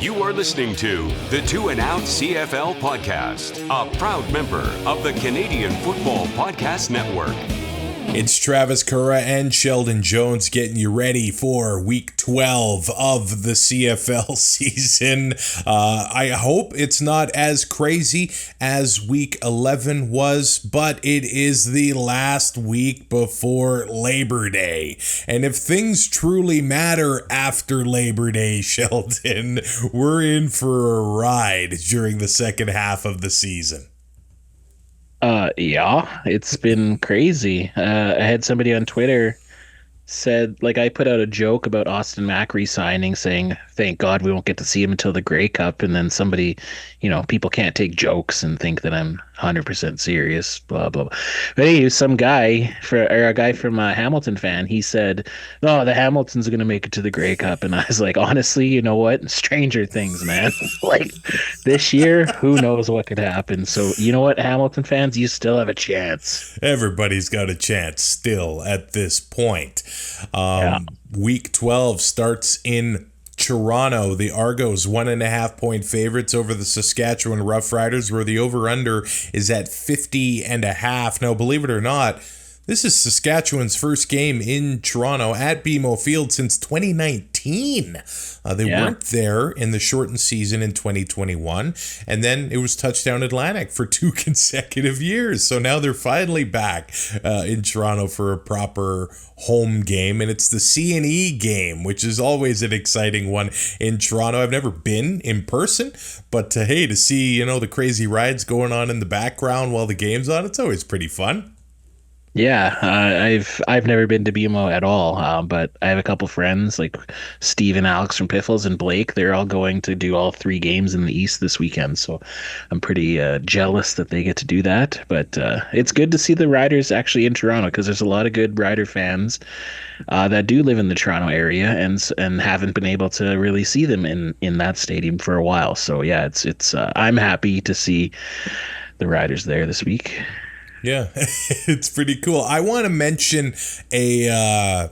You are listening to the Two and Out CFL podcast, a proud member of the Canadian Football Podcast Network. It's Travis Currah and Sheldon Jones getting you ready for week 12 of the CFL season. I hope it's not as crazy as week 11 was, but it is the last week before Labor Day. And if things truly matter after Labor Day, Sheldon, we're in for a ride during the second half of the season. Yeah, it's been crazy. I had somebody on Twitter said, like, I put out a joke about Austin Mack re-signing, saying, thank God we won't get to see him until the Grey Cup. And then somebody, people can't take jokes and think that I'm 100% serious, blah, blah, blah. But anyway, a guy from a Hamilton fan, he said, no, the Hamiltons are going to make it to the Grey Cup. And I was like, honestly, you know what? Stranger things, man. Like, this year, who knows what could happen. So, you know what, Hamilton fans, you still have a chance. Everybody's got a chance still at this point. Yeah. Week 12 starts in Toronto. The Argos 1.5-point favorites over the Saskatchewan Roughriders, where the over-under is at 50.5. Now, believe it or not, this is Saskatchewan's first game in Toronto at BMO Field since 2019. They weren't there in the shortened season in 2021, and then it was Touchdown Atlantic for 2 consecutive years. So now they're finally back in Toronto for a proper home game, and it's the C&E game, which is always an exciting one in Toronto. I've never been in person, but to see the crazy rides going on in the background while the game's on, it's always pretty fun. Yeah, I've never been to BMO at all, but I have a couple friends like Steve and Alex from Piffles and Blake. They're all going to do all 3 games in the East this weekend, so I'm pretty jealous that they get to do that. But it's good to see the Riders actually in Toronto, because there's a lot of good Rider fans that do live in the Toronto area and haven't been able to really see them in that stadium for a while. So yeah, it's I'm happy to see the Riders there this week. Yeah, it's pretty cool. I want to mention a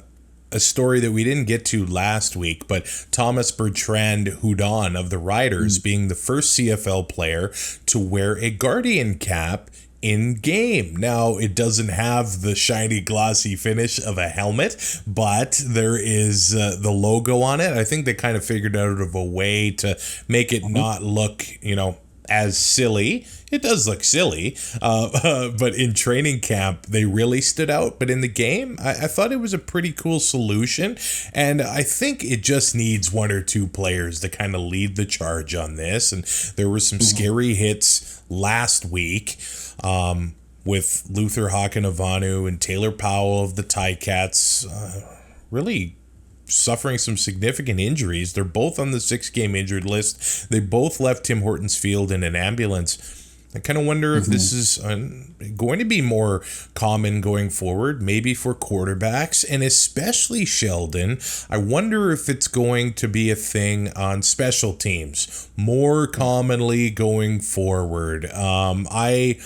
story that we didn't get to last week, but Thomas Bertrand Houdon of the Riders being the first CFL player to wear a Guardian cap in game. Now, it doesn't have the shiny glossy finish of a helmet, but there is the logo on it. I think they kind of figured out a way to make it not look, as silly. It does look silly, but in training camp, they really stood out. But in the game, I thought it was a pretty cool solution. And I think it just needs 1 or 2 players to kind of lead the charge on this. And there were some scary hits last week with Luther Hakanavanu and Taylor Powell of the Ticats really suffering some significant injuries. They're both on the 6-game injured list. They both left Tim Hortons Field in an ambulance. I kind of wonder if this is going to be more common going forward, maybe for quarterbacks, and especially Sheldon. I wonder if it's going to be a thing on special teams more commonly going forward. I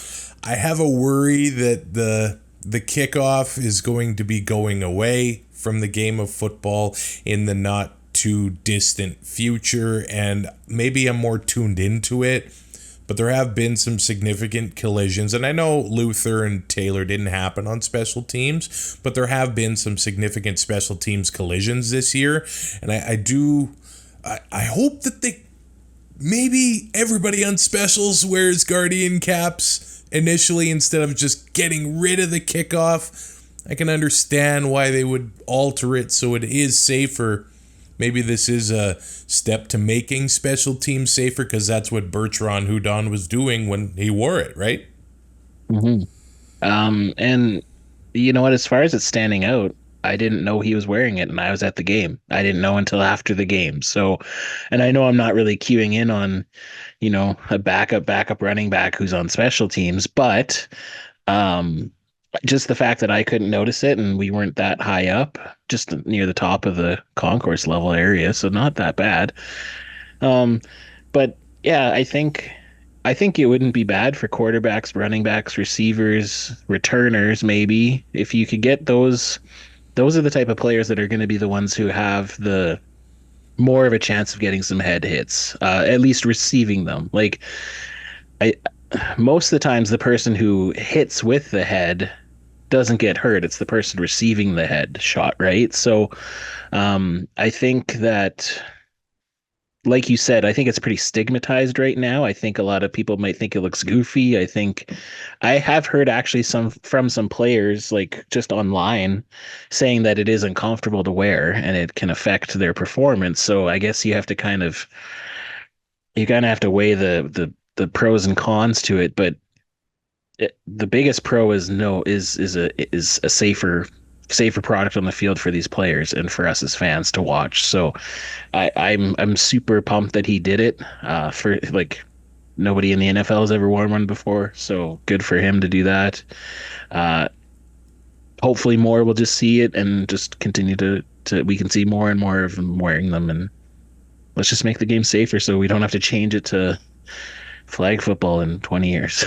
have a worry that the kickoff is going to be going away from the game of football in the not too distant future, and maybe I'm more tuned into it, but there have been some significant collisions, and I know Luther and Taylor didn't happen on special teams, but there have been some significant special teams collisions this year, and I hope that maybe everybody on specials wears Guardian caps initially instead of just getting rid of the kickoff. I can understand why they would alter it so it is safer. Maybe this is a step to making special teams safer, because that's what Bertrand Houdon was doing when he wore it, right? And you know what? As far as it standing out, I didn't know he was wearing it, and I was at the game. I didn't know until after the game. So, and I know I'm not really queuing in on, a backup running back who's on special teams, but just the fact that I couldn't notice it, and we weren't that high up, just near the top of the concourse level area, so not that bad. But yeah, I think it wouldn't be bad for quarterbacks, running backs, receivers, returners, maybe, if you could get those. Those are the type of players that are going to be the ones who have the more of a chance of getting some head hits, at least receiving them. Like I, most of the times, the person who hits with the head doesn't get hurt. It's the person receiving the head shot, right? So, I think that, like you said, I think it's pretty stigmatized right now. I think a lot of people might think it looks goofy. I think I have heard actually some players, like just online, saying that it is uncomfortable to wear and it can affect their performance. So I guess you kind of have to weigh the pros and cons to it. But the biggest pro is a safer product on the field for these players and for us as fans to watch. So I'm super pumped that he did it. For like, nobody in the NFL has ever worn one before, so good for him to do that. Hopefully more will just see it and just continue to we can see more and more of them wearing them, and let's just make the game safer so we don't have to change it to flag football in 20 years.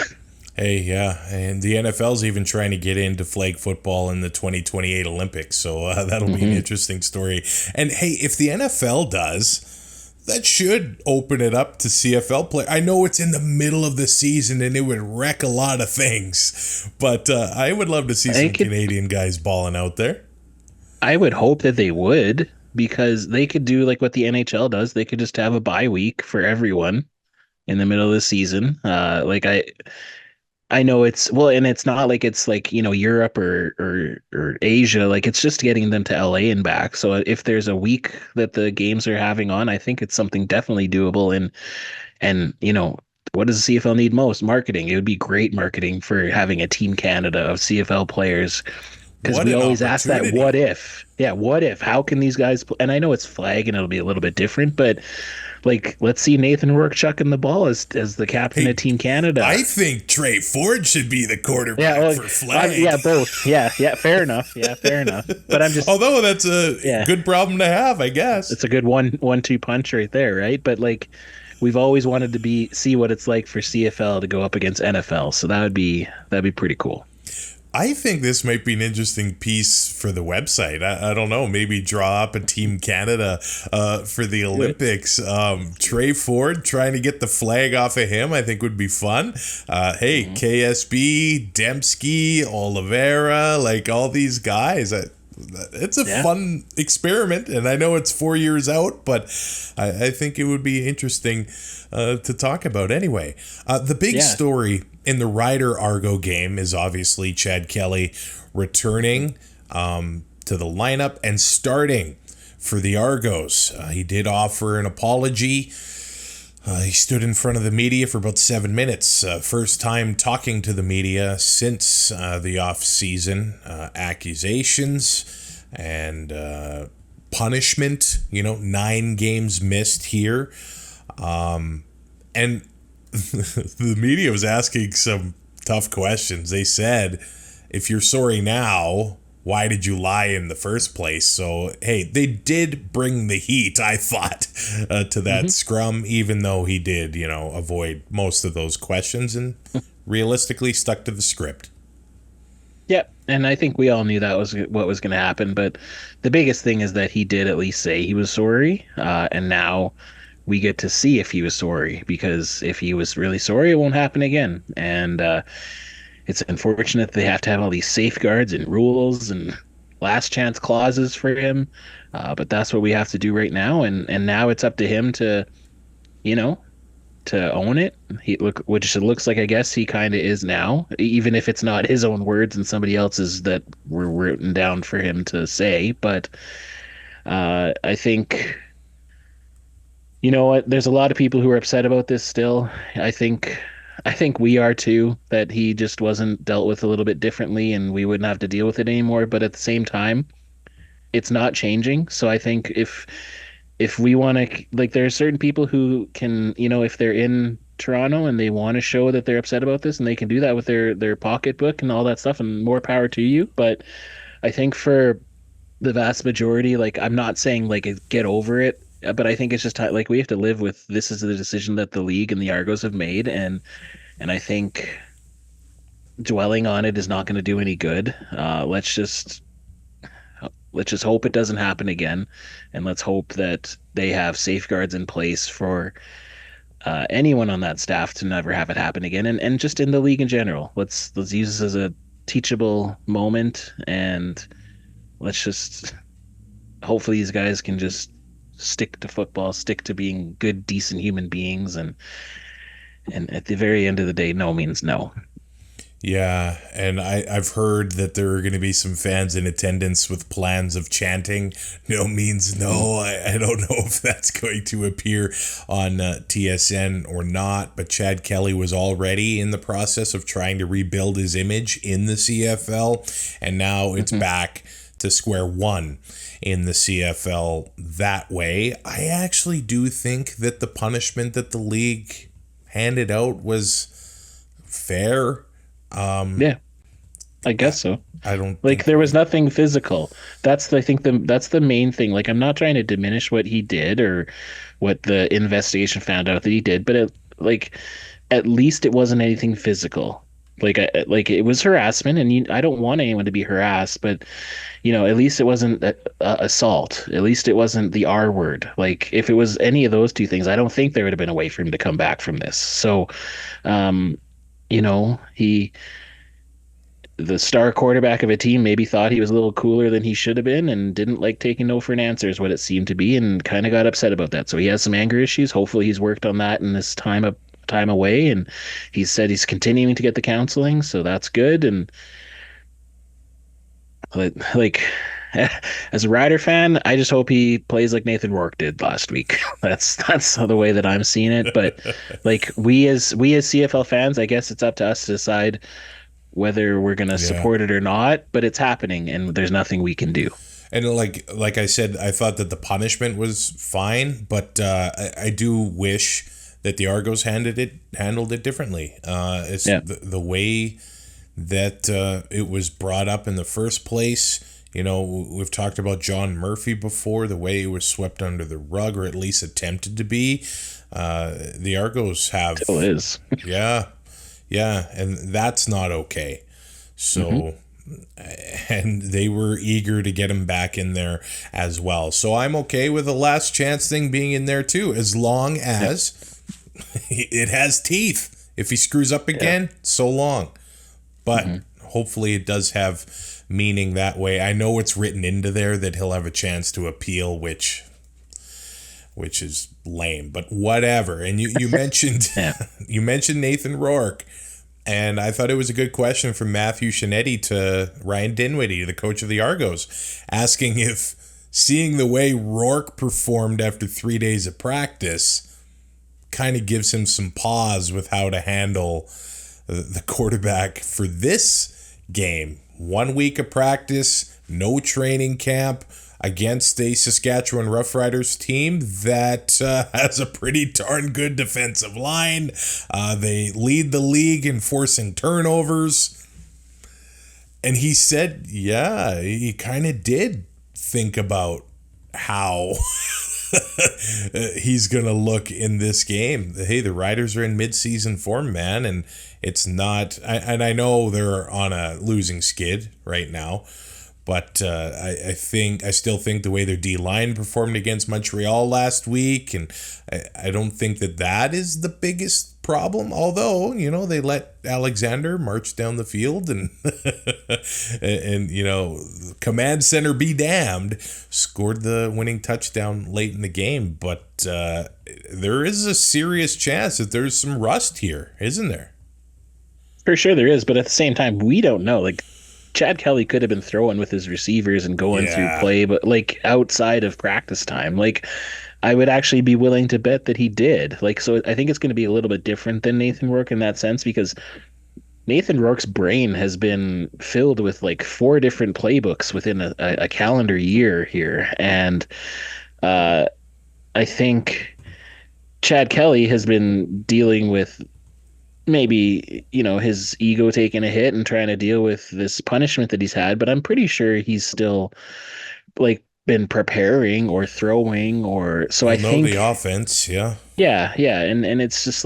Hey, yeah, and the NFL's even trying to get into flag football in the 2028 Olympics, so that'll be an interesting story. And hey, if the NFL does, that should open it up to CFL play. I know it's in the middle of the season and it would wreck a lot of things, but I would love to see some Canadian guys balling out there. I would hope that they would, because they could do like what the NHL does. They could just have a bye week for everyone in the middle of the season. I know and it's not like it's like, Europe or Asia. Like, it's just getting them to LA and back. So if there's a week that the games are having on, I think it's something definitely doable. And what does the CFL need most? Marketing. It would be great marketing for having a Team Canada of CFL players. Because we always ask that, what if? Yeah, what if? How can these guys and I know it's flag and it'll be a little bit different, but like, let's see Nathan Rourke chucking the ball as the captain of Team Canada. I think Trey Ford should be the quarterback for flag. Yeah, both. Yeah, fair enough. Yeah, fair enough. But I'm just... Although that's a good problem to have, I guess. It's a good one-two punch right there, right? But like, we've always wanted to see what it's like for CFL to go up against NFL. So that'd be pretty cool. I think this might be an interesting piece for the website. I don't know. Maybe draw up a Team Canada for the Olympics. Trey Ford, trying to get the flag off of him, I think would be fun. KSB, Dembski, Oliveira, like all these guys. It's a fun experiment, and I know it's 4 years out, but I think it would be interesting to talk about anyway. The big story in the Rider Argo game is obviously Chad Kelly returning to the lineup and starting for the Argos. He did offer an apology. He stood in front of the media for about 7 minutes. First time talking to the media since the off-season. Accusations and punishment. 9 games missed here. And the media was asking some tough questions. They said, if you're sorry now, why did you lie in the first place? So, hey, they did bring the heat, I thought, to that scrum, even though he did, avoid most of those questions and realistically stuck to the script. Yeah, and I think we all knew that was what was going to happen. But the biggest thing is that he did at least say he was sorry, and now we get to see if he was sorry, because if he was really sorry, it won't happen again. And it's unfortunate they have to have all these safeguards and rules and last chance clauses for him. But that's what we have to do right now. And now it's up to him to own it. Which it looks like, I guess he kind of is now, even if it's not his own words and somebody else's that were written down for him to say. But I think, you know what? There's a lot of people who are upset about this still. I think we are too, that he just wasn't dealt with a little bit differently and we wouldn't have to deal with it anymore. But at the same time, it's not changing. So I think if we want to, like, there are certain people who can, if they're in Toronto and they want to show that they're upset about this, and they can do that with their pocketbook and all that stuff, and more power to you. But I think for the vast majority, like, I'm not saying like get over it, but I think it's just like we have to live with this is the decision that the league and the Argos have made, and I think dwelling on it is not going to do any good. Let's just let's just hope it doesn't happen again, and let's hope that they have safeguards in place for anyone on that staff to never have it happen again, and just in the league in general. Let's use this as a teachable moment, and let's just hopefully these guys can just stick to football, stick to being good, decent human beings, and at the very end of the day, no means no. Yeah, and I've heard that there are going to be some fans in attendance with plans of chanting "no means no." I don't know if that's going to appear on TSN or not, but Chad Kelly was already in the process of trying to rebuild his image in the CFL, and now it's back to square one in the CFL that way. I actually do think that the punishment that the league handed out was fair. Yeah, I guess so. I don't like there was nothing physical. That's that's the main thing. Like, I'm not trying to diminish what he did or what the investigation found out that he did, but at least it wasn't anything physical. Like it was harassment, and I don't want anyone to be harassed, but at least it wasn't assault. At least it wasn't the R word. Like, if it was any of those two things, I don't think there would have been a way for him to come back from this. So, the star quarterback of a team maybe thought he was a little cooler than he should have been and didn't like taking no for an answer is what it seemed to be, and kind of got upset about that. So he has some anger issues. Hopefully he's worked on that in this time away, and he said he's continuing to get the counseling, so that's good. And like as a Rider fan, I just hope he plays like Nathan Rourke did last week. That's the way that I'm seeing it. But like we as CFL fans, I guess it's up to us to decide whether we're going to support it or not, but it's happening and there's nothing we can do. And like I said, I thought that the punishment was fine, but I do wish that the Argos handled it differently. It's the way that it was brought up in the first place. We've talked about John Murphy before, the way it was swept under the rug, or at least attempted to be. The Argos have... Still is. Yeah, and that's not okay. So, and they were eager to get him back in there as well. So I'm okay with the last chance thing being in there too, as long as it has teeth. If he screws up again, so long. But hopefully it does have meaning that way. I know it's written into there that he'll have a chance to appeal, which is lame, but whatever. And you mentioned you mentioned Nathan Rourke, and I thought it was a good question from Matthew Shinetti to Ryan Dinwiddie, the coach of the Argos, asking if seeing the way Rourke performed after 3 days of practice kind of gives him some pause with how to handle the quarterback for this game. 1 week of practice, no training camp, against a Saskatchewan Roughriders team that has a pretty darn good defensive line. They lead the league in forcing turnovers. And he said, he kind of did think about how he's going to look in this game. Hey, the Riders are in mid-season form, man, and it's not... And I know they're on a losing skid right now, but I still think the way their D-line performed against Montreal last week, and I don't think that is the biggest problem, although, they let Alexander march down the field and, command center be damned, scored the winning touchdown late in the game. But there is a serious chance that there's some rust here, isn't there? For sure there is, but at the same time, we don't know. Like, Chad Kelly could have been throwing with his receivers and going through play, but outside of practice time, I would actually be willing to bet that he did. So I think it's going to be a little bit different than Nathan Rourke in that sense, because Nathan Rourke's brain has been filled with 4 different playbooks within a calendar year here. And I think Chad Kelly has been dealing with maybe, his ego taking a hit and trying to deal with this punishment that he's had, but I'm pretty sure he's still been preparing or throwing, or so I think the offense. Yeah. And it's just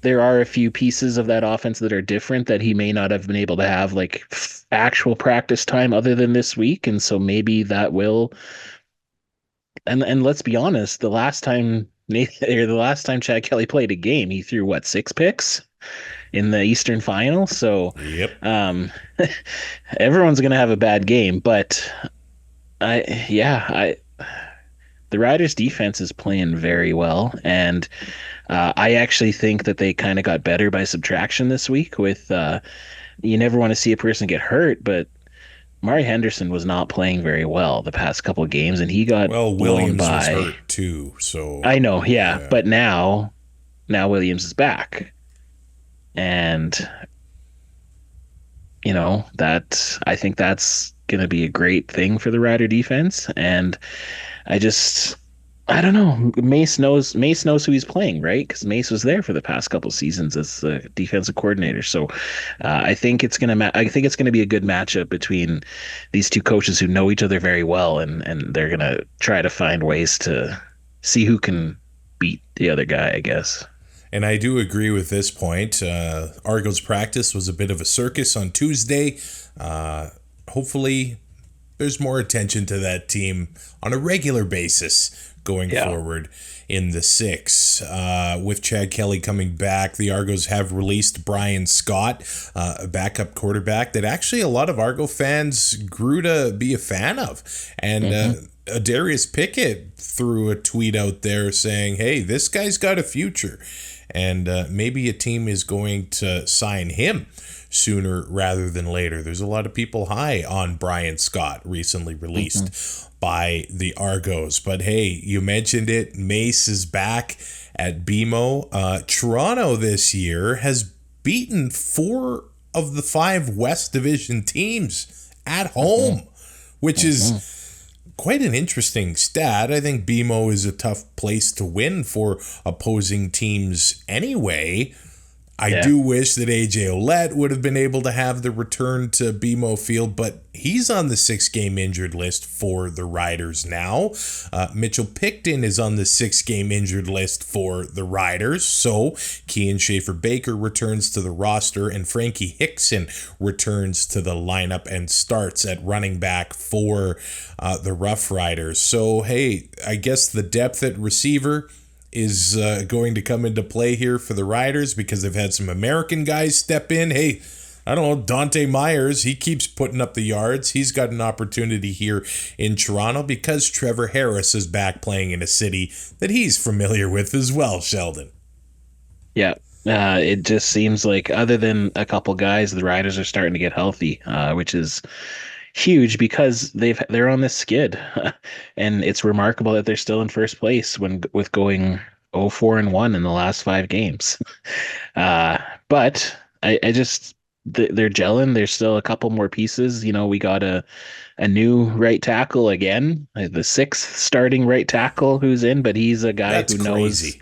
there are a few pieces of that offense that are different that he may not have been able to have like actual practice time other than this week. And so maybe that will, and let's be honest, the last time Chad Kelly played a game, he threw what, 6 picks in the Eastern Final. So Yep. everyone's going to have a bad game, but I the Riders defense is playing very well. And I actually think that they kind of got better by subtraction this week with, you never want to see a person get hurt, but Mari Henderson was not playing very well the past couple of games, and he got Well, blown Williams was by. hurt too, so I know, yeah, but now Williams is back, and I think that's going to be a great thing for the Rider defense, and I don't know. Mace knows who he's playing, right? Because Mace was there for the past couple seasons as the defensive coordinator. So I think it's gonna be a good matchup between these two coaches who know each other very well, and they're gonna try to find ways to see who can beat the other guy, I guess. And I do agree with this point. Argo's practice was a bit of a circus on Tuesday. Hopefully, there's more attention to that team on a regular basis going forward in the 6. With Chad Kelly coming back, the Argos have released Brian Scott, a backup quarterback that actually a lot of Argo fans grew to be a fan of. And Darius Pickett threw a tweet out there saying, hey, this guy's got a future. And maybe a team is going to sign him sooner rather than later. There's a lot of people high on Brian Scott, recently released by the Argos. But hey, you mentioned it. Mace is back at BMO. Toronto this year has beaten 4 of the 5 West Division teams at home, which is quite an interesting stat. I think BMO is a tough place to win for opposing teams anyway. I do wish that AJ Ouellette would have been able to have the return to BMO Field, but he's on the 6-game injured list for the Riders now. Mitchell Picton is on the 6-game injured list for the Riders. So Kean Schaefer-Baker returns to the roster, and Frankie Hickson returns to the lineup and starts at running back for the Roughriders. So, hey, I guess the depth at receiver is going to come into play here for the Riders because they've had some American guys step in. Hey, I don't know, Dante Myers, he keeps putting up the yards. He's got an opportunity here in Toronto because Trevor Harris is back playing in a city that he's familiar with as well, Sheldon. Yeah. It just seems like other than a couple guys, the Riders are starting to get healthy, which is huge because they're on this skid, and it's remarkable that they're still in first place with going 0-4-1 in the last 5 games. But I just they're gelling. There's still a couple more pieces. We got a new right tackle again, the 6th starting right tackle who's in, but he's a guy That's who crazy.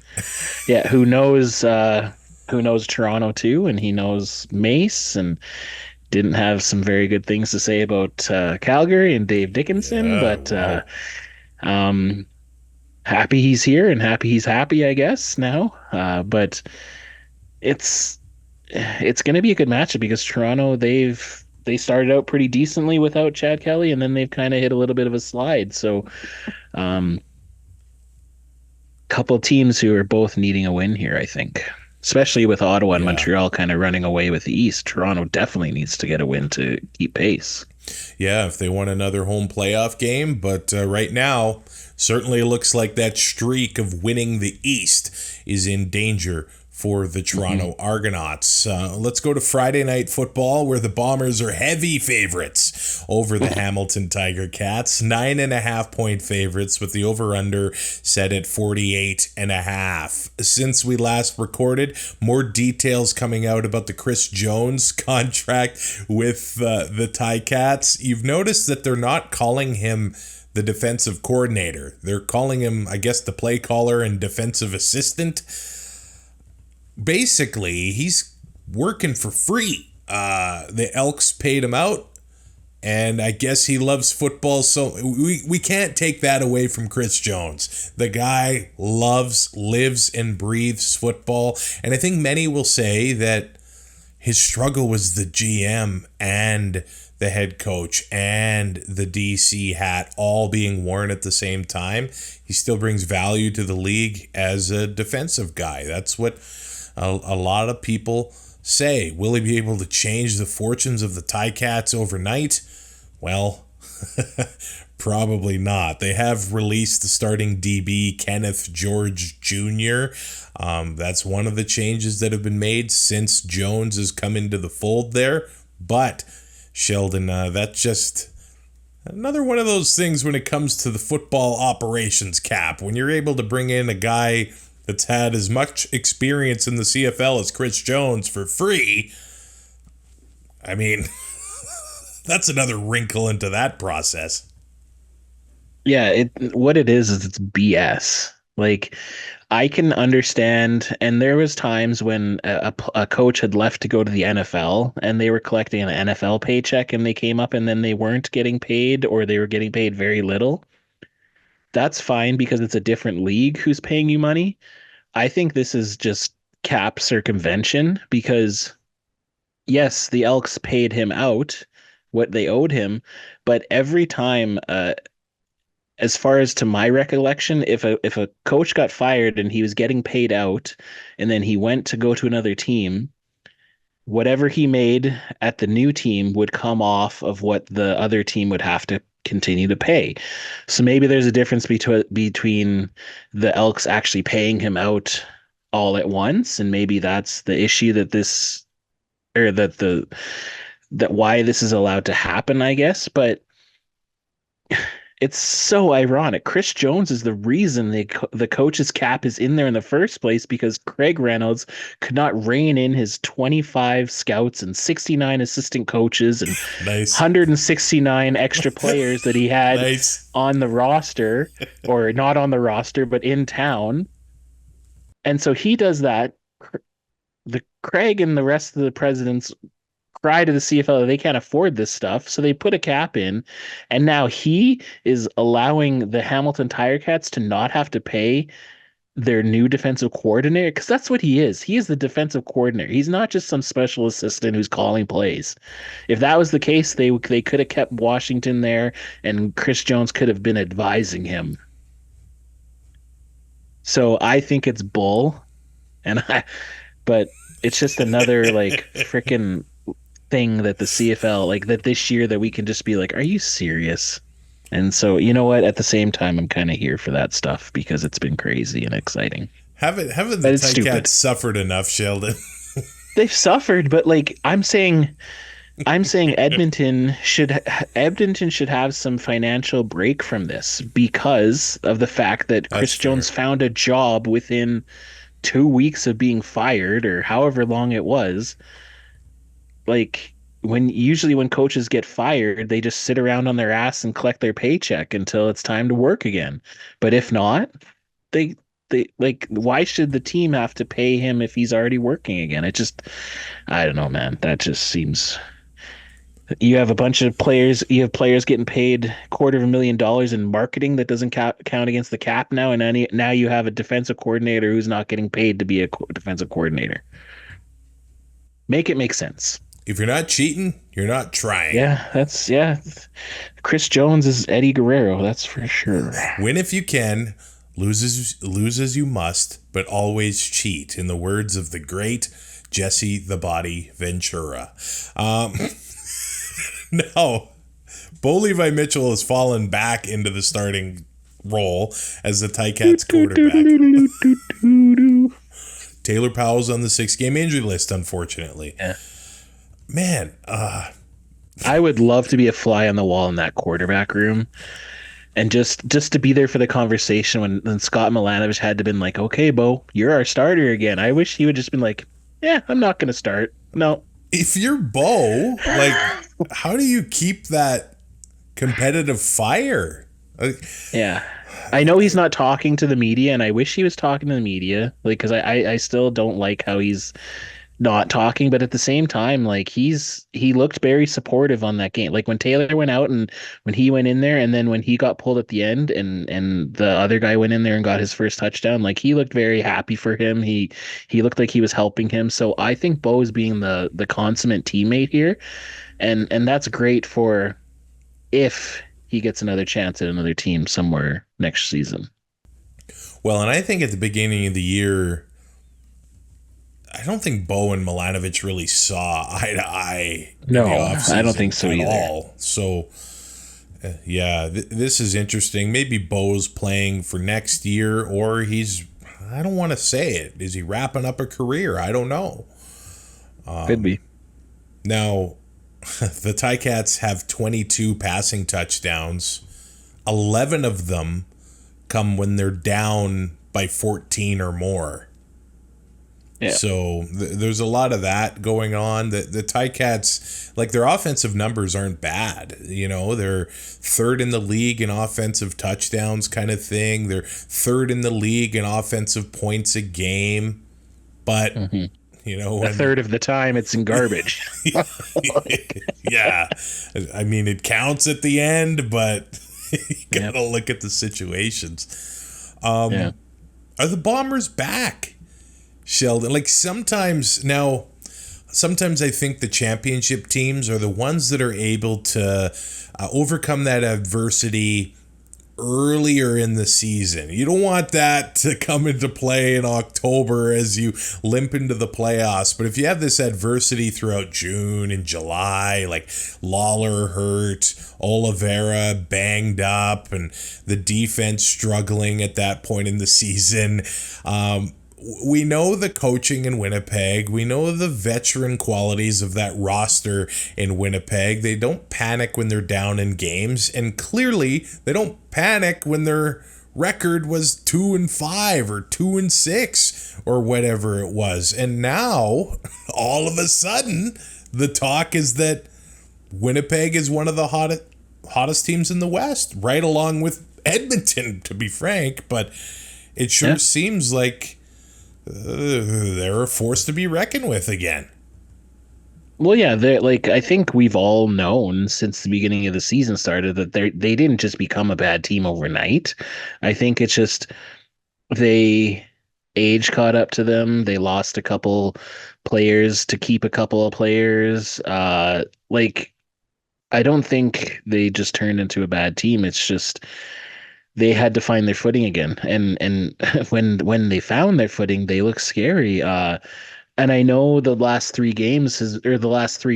who knows Toronto too, and he knows Mace, and didn't have some very good things to say about Calgary and Dave Dickinson, but happy he's here and happy he's happy, I guess, now. But it's going to be a good matchup because Toronto, they started out pretty decently without Chad Kelly, and then they've kind of hit a little bit of a slide. So couple teams who are both needing a win here, I think. Especially with Ottawa and Montreal kind of running away with the East, Toronto definitely needs to get a win to keep pace. Yeah, if they want another home playoff game. But right now, certainly looks like that streak of winning the East is in danger for the Toronto Argonauts. Let's go to Friday Night Football, where the Bombers are heavy favorites over the Hamilton Tiger Cats. 9.5-point favorites with the over-under set at 48.5. Since we last recorded, more details coming out about the Chris Jones contract with the Ticats. You've noticed that they're not calling him the defensive coordinator. They're calling him, I guess, the play caller and defensive assistant. Basically, he's working for free. The Elks paid him out. And I guess he loves football, so we can't take that away from Chris Jones. The guy lives, and breathes football. And I think many will say that his struggle was the GM and the head coach and the DC hat all being worn at the same time. He still brings value to the league as a defensive guy. That's what a lot of people say. Will he be able to change the fortunes of the Ticats overnight? Well, probably not. They have released the starting DB, Kenneth George Jr. That's one of the changes that have been made since Jones has come into the fold there. But, Sheldon, that's just another one of those things when it comes to the football operations cap. When you're able to bring in a guy that's had as much experience in the CFL as Chris Jones for free, I mean, that's another wrinkle into that process. Yeah, what it is it's BS. Like, I can understand, and there was times when a coach had left to go to the NFL and they were collecting an NFL paycheck and they came up and then they weren't getting paid, or they were getting paid very little. That's fine because it's a different league who's paying you money. I think this is just cap circumvention because, yes, the Elks paid him out what they owed him, but every time, as far as to my recollection, if a coach got fired and he was getting paid out and then he went to go to another team, whatever he made at the new team would come off of what the other team would have to continue to pay. So maybe there's a difference between the Elks actually paying him out all at once, and maybe that's the issue that why this is allowed to happen, I guess. But it's so ironic. Chris Jones is the reason the coach's cap is in there in the first place, because Craig Reynolds could not rein in his 25 scouts and 69 assistant coaches and Nice. 169 extra players that he had Nice. on the roster, or not on the roster, but in town. And so he does that. The Craig and the rest of the presidents cry to the CFL that they can't afford this stuff, so they put a cap in, and now he is allowing the Hamilton Tiger Cats to not have to pay their new defensive coordinator, because that's what he is. He is the defensive coordinator. He's not just some special assistant who's calling plays. If that was the case, they could have kept Washington there, and Chris Jones could have been advising him. So I think it's bull, but it's just another like freaking thing that the CFL, like that this year, that we can just be like, are you serious? And so, you know what, at the same time, I'm kind of here for that stuff because it's been crazy and exciting. Haven't the Ticats suffered enough, Sheldon? They've suffered, but like I'm saying Edmonton should have some financial break from this because of the fact that Chris Jones found a job within 2 weeks of being fired, or however long it was. Like, usually when coaches get fired, they just sit around on their ass and collect their paycheck until it's time to work again. But if not, they like, why should the team have to pay him if he's already working again? I don't know, man. That just seems. You have a bunch of players. You have players getting paid $250,000 in marketing that doesn't count against the cap now, and now you have a defensive coordinator who's not getting paid to be a defensive coordinator. Make it make sense. If you're not cheating, you're not trying. Yeah. Chris Jones is Eddie Guerrero, that's for sure. Win if you can, lose as you must, but always cheat, in the words of the great Jesse the Body Ventura. No, Bo Levi Mitchell has fallen back into the starting role as the Ticats quarterback. Taylor Powell's on the 6-game injury list, unfortunately. Yeah. Man, I would love to be a fly on the wall in that quarterback room, and just to be there for the conversation when Scott Milanovich had to been like, okay, Bo, you're our starter again. I wish he would just been like, yeah, I'm not going to start. No. If you're Bo, like, how do you keep that competitive fire? Yeah. I know he's not talking to the media, and I wish he was talking to the media, like, because I still don't like how he's not talking, but at the same time, like he looked very supportive on that game. Like when Taylor went out and when he went in there, and then when he got pulled at the end, and the other guy went in there and got his first touchdown, like he looked very happy for him. He looked like he was helping him. So I think Bo's being the consummate teammate here, and that's great for if he gets another chance at another team somewhere next season. Well, and I think at the beginning of the year, I don't think Bo and Milanovic really saw eye to eye. No, I don't think so either. All. So, yeah, this is interesting. Maybe Bo's playing for next year, or I don't want to say it. Is he wrapping up a career? I don't know. Could be. Now, the Ticats have 22 passing touchdowns. 11 of them come when they're down by 14 or more. Yeah. So there's a lot of that going on. The Ticats, like their offensive numbers aren't bad. They're third in the league in offensive touchdowns kind of thing. They're third in the league in offensive points a game. But, a third of the time it's in garbage. Yeah. I mean, it counts at the end, but you got to look at the situations. Are the Bombers back, Sheldon? Like sometimes I think the championship teams are the ones that are able to overcome that adversity earlier in the season. You don't want that to come into play in October as you limp into the playoffs. But if you have this adversity throughout June and July, like Lawler hurt, Oliveira banged up, and the defense struggling at that point in the season, we know the coaching in Winnipeg. We know the veteran qualities of that roster in Winnipeg. They don't panic when they're down in games, and clearly they don't panic when their record was 2-5 or 2-6 or whatever it was. And now, all of a sudden, the talk is that Winnipeg is one of the hottest teams in the West, right along with Edmonton, to be frank. But it sure seems like they're a force to be reckoned with again. Well, yeah, I think we've all known since the beginning of the season started that they didn't just become a bad team overnight. I think it's just age caught up to them. They lost a couple players to keep a couple of players. I don't think they just turned into a bad team. It's just they had to find their footing again. And when they found their footing, they look scary. And I know the last 3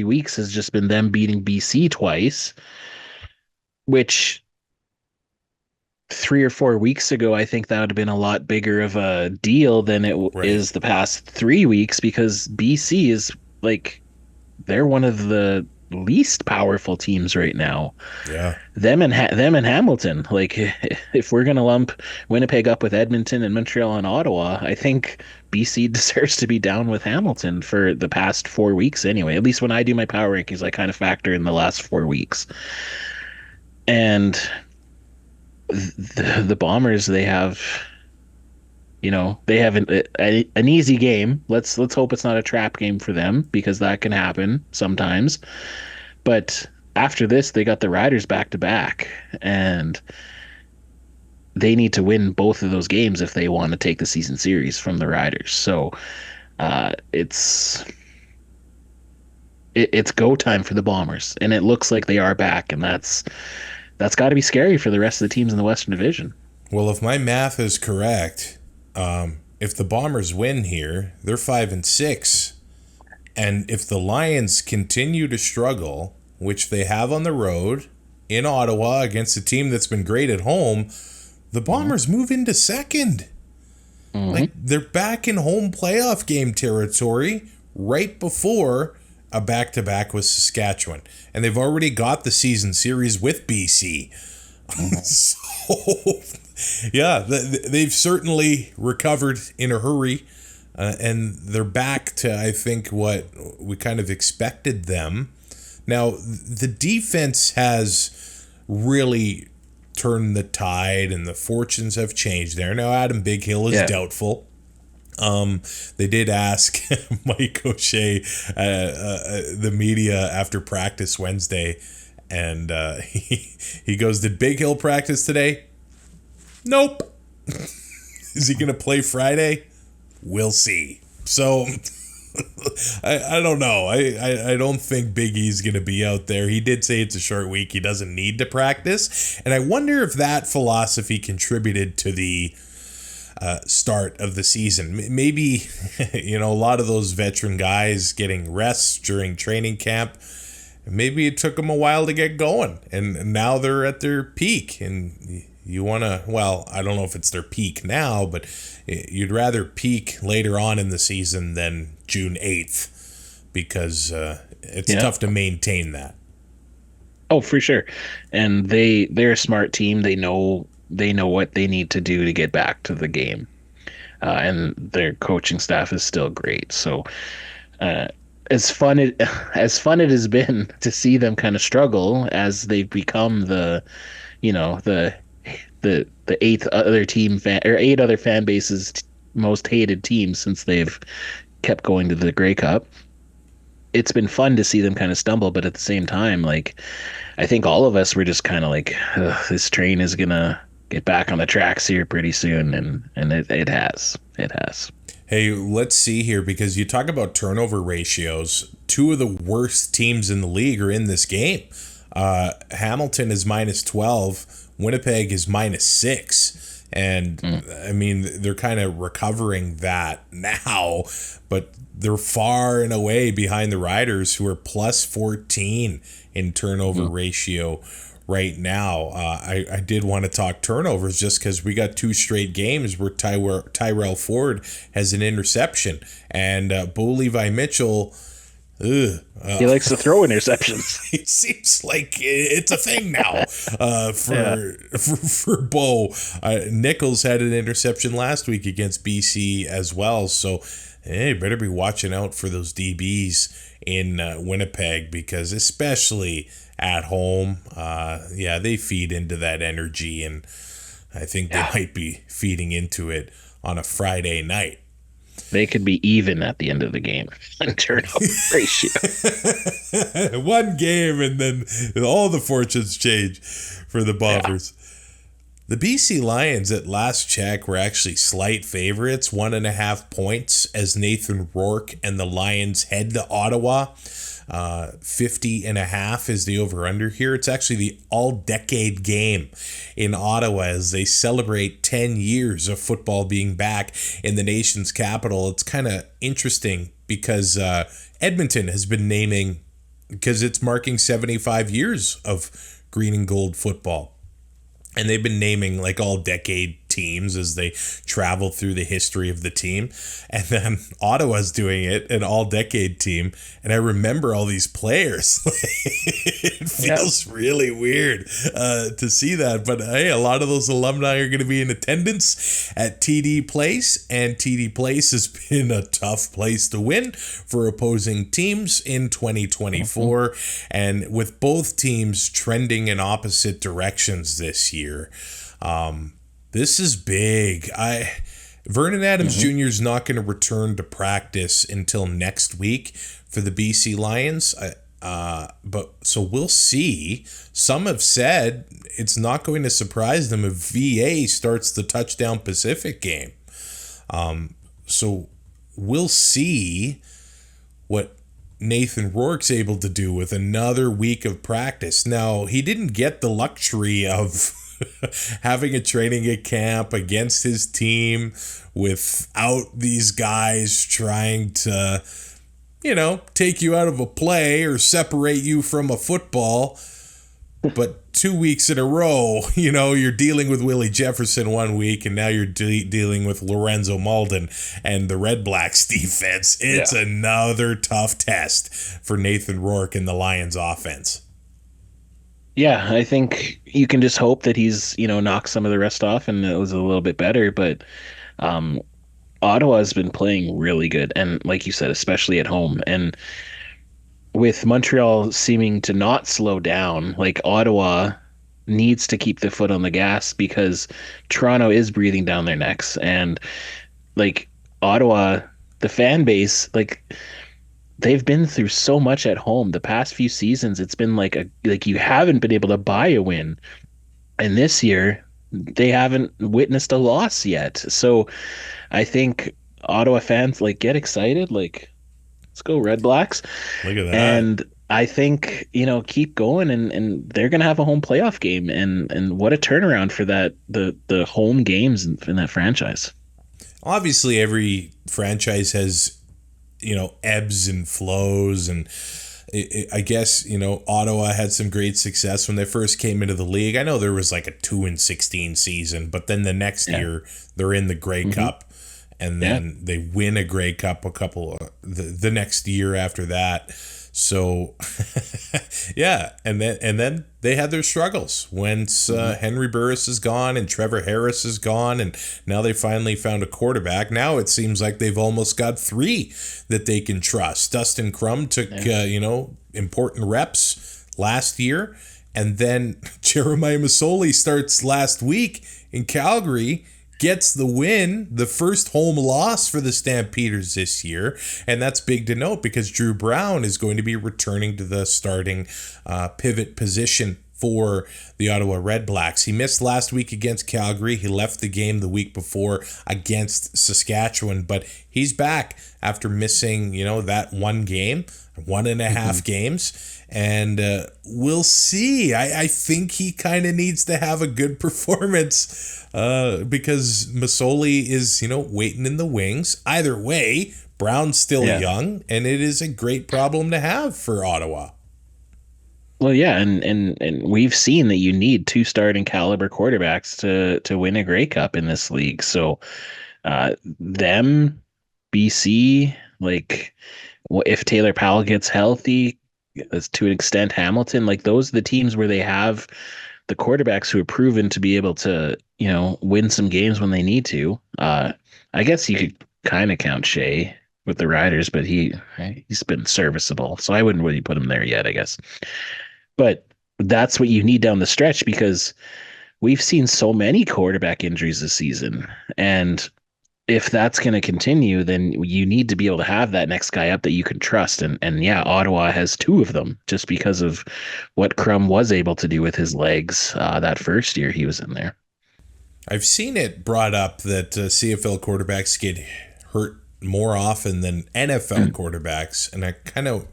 weeks has just been them beating BC twice, which 3 or 4 weeks ago, I think that would have been a lot bigger of a deal than it is the past 3 weeks, because BC is they're one of the least powerful teams right now. Yeah. Them and Hamilton. If we're gonna lump Winnipeg up with Edmonton and Montreal and Ottawa, I think BC deserves to be down with Hamilton for the past 4 weeks anyway. At least when I do my power rankings, I kind of factor in the last 4 weeks. And the Bombers, they have an easy game. Let's hope it's not a trap game for them, because that can happen sometimes. But after this, they got the Riders back to back, and they need to win both of those games if they want to take the season series from the Riders. So it's go time for the Bombers, and it looks like they are back, and that's got to be scary for the rest of the teams in the Western Division. Well, if my math is correct, if the Bombers win here, they're 5-6. And if the Lions continue to struggle, which they have on the road in Ottawa against a team that's been great at home, the Bombers move into second. They're back in home playoff game territory right before a back-to-back with Saskatchewan. And they've already got the season series with BC. So, yeah, they've certainly recovered in a hurry. And they're back to, I think, what we kind of expected them. Now, the defense has really turned the tide, and the fortunes have changed there. Now, Adam Bighill is doubtful. They did ask Mike O'Shea, the media after practice Wednesday, and he goes, "Did Big Hill practice today?" Nope. Is he going to play Friday? We'll see. So I don't know. I don't think Big E's going to be out there. He did say it's a short week. He doesn't need to practice. And I wonder if that philosophy contributed to the start of the season. Maybe, a lot of those veteran guys getting rests during training camp, maybe it took them a while to get going. And now they're at their peak. And you want to, well, I don't know if it's their peak now, but you'd rather peak later on in the season than June 8th because it's tough to maintain that. Oh, for sure. And they're a smart team. They know what they need to do to get back to the game. And their coaching staff is still great. So as fun it has been to see them kind of struggle as they've become the eight other fan bases most hated team since they've kept going to the Grey Cup. It's been fun to see them kind of stumble, but at the same time, like, I think all of us were just kind of like, this train is gonna get back on the tracks here pretty soon, and it has. Hey, let's see here, because you talk about turnover ratios. Two of the worst teams in the league are in this game. Hamilton is -12. Winnipeg is -6, and I mean, they're kind of recovering that now, but they're far and away behind the Riders, who are +14 in turnover ratio right now. I did want to talk turnovers just because we got two straight games where Tyrell Ford has an interception, and Bo Levi Mitchell, he likes to throw interceptions. It seems like it's a thing now for Bo. Nichols had an interception last week against BC as well. So, hey, better be watching out for those DBs in Winnipeg, because especially at home, they feed into that energy, and I think they might be feeding into it on a Friday night. They could be even at the end of the game in turnover ratio. One game, and then all the fortunes change for the Bombers. The BC Lions at last check were actually slight favorites, 1.5 points, as Nathan Rourke and the Lions head to Ottawa. 50.5 is the over-under here. It's actually the all-decade game in Ottawa as they celebrate 10 years of football being back in the nation's capital. It's kind of interesting because Edmonton has been naming, because it's marking 75 years of green and gold football. And they've been naming like all-decade teams as they travel through the history of the team. And then Ottawa's doing it, an all-decade team. And I remember all these players. It feels really weird to see that. But hey, a lot of those alumni are going to be in attendance at TD Place. And TD Place has been a tough place to win for opposing teams in 2024. And with both teams trending in opposite directions this year, this is big. Vernon Adams Jr. is not going to return to practice until next week for the BC Lions. But so we'll see. Some have said it's not going to surprise them if VA starts the Touchdown Pacific game. So we'll see what Nathan Rourke's able to do with another week of practice. Now, he didn't get the luxury of having a training at camp against his team without these guys trying to, take you out of a play or separate you from a football. But 2 weeks in a row, you're dealing with Willie Jefferson 1 week, and now you're dealing with Lorenzo Malden and the RedBlacks defense. It's another tough test for Nathan Rourke and the Lions offense. Yeah, I think you can just hope that he's, knocked some of the rest off and it was a little bit better. But Ottawa's been playing really good. And like you said, especially at home. And with Montreal seeming to not slow down, like, Ottawa needs to keep the foot on the gas because Toronto is breathing down their necks. And, like, Ottawa, the fan base, like they've been through so much at home. The past few seasons, it's been like you haven't been able to buy a win. And this year, they haven't witnessed a loss yet. So I think Ottawa fans like get excited, like let's go Red Blacks. Look at that. And I think, keep going and they're gonna have a home playoff game and what a turnaround for the home games in that franchise. Obviously, every franchise has, ebbs and flows. And I guess, Ottawa had some great success when they first came into the league. I know there was like a 2-16 season, but then the next year they're in the Grey Cup. And then they win a Grey Cup the next year after that. So, and then they had their struggles once Henry Burris is gone and Trevor Harris is gone, and now they finally found a quarterback. Now it seems like they've almost got 3 that they can trust. Dustin Crum took important reps last year, and then Jeremiah Masoli starts last week in Calgary. Gets the win, the first home loss for the Stampeders this year. And that's big to note because Drew Brown is going to be returning to the starting pivot position for the Ottawa RedBlacks. He missed last week against Calgary. He left the game the week before against Saskatchewan, but he's back after missing, that one game, 1.5 games. And we'll see. I think he kind of needs to have a good performance because Masoli is, waiting in the wings. Either way, Brown's still young, and it is a great problem to have for Ottawa. Well, yeah, and we've seen that you need 2 starting caliber quarterbacks to win a Grey Cup in this league. So BC, like if Taylor Powell gets healthy, to an extent Hamilton, like those are the teams where they have the quarterbacks who have proven to be able to, win some games when they need to. I guess you could kind of count Shea with the Riders, but he's been serviceable, so I wouldn't really put him there yet, I guess. But that's what you need down the stretch because we've seen so many quarterback injuries this season. And if that's going to continue, then you need to be able to have that next guy up that you can trust. And Ottawa has 2 of them just because of what Crum was able to do with his legs that first year he was in there. I've seen it brought up that CFL quarterbacks get hurt more often than NFL quarterbacks. And I kind of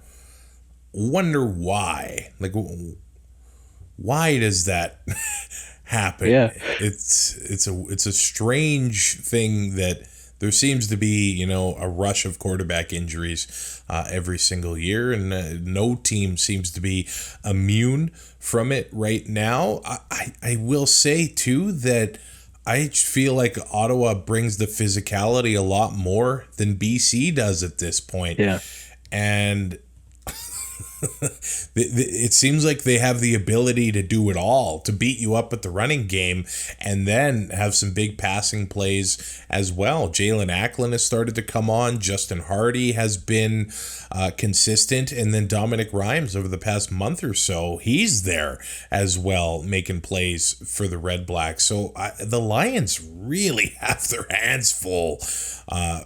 wonder why. Like, why does that happen? Yeah, it's a strange thing that there seems to be a rush of quarterback injuries every single year, and no team seems to be immune from it right now. I will say too that I feel like Ottawa brings the physicality a lot more than BC does at this point. Yeah, and it seems like they have the ability to do it all, to beat you up at the running game and then have some big passing plays as well. Jalen Acklin has started to come on. Justin Hardy has been consistent. And then Dominic Rhymes over the past month or so, he's there as well, making plays for the RedBlacks. So the Lions really have their hands full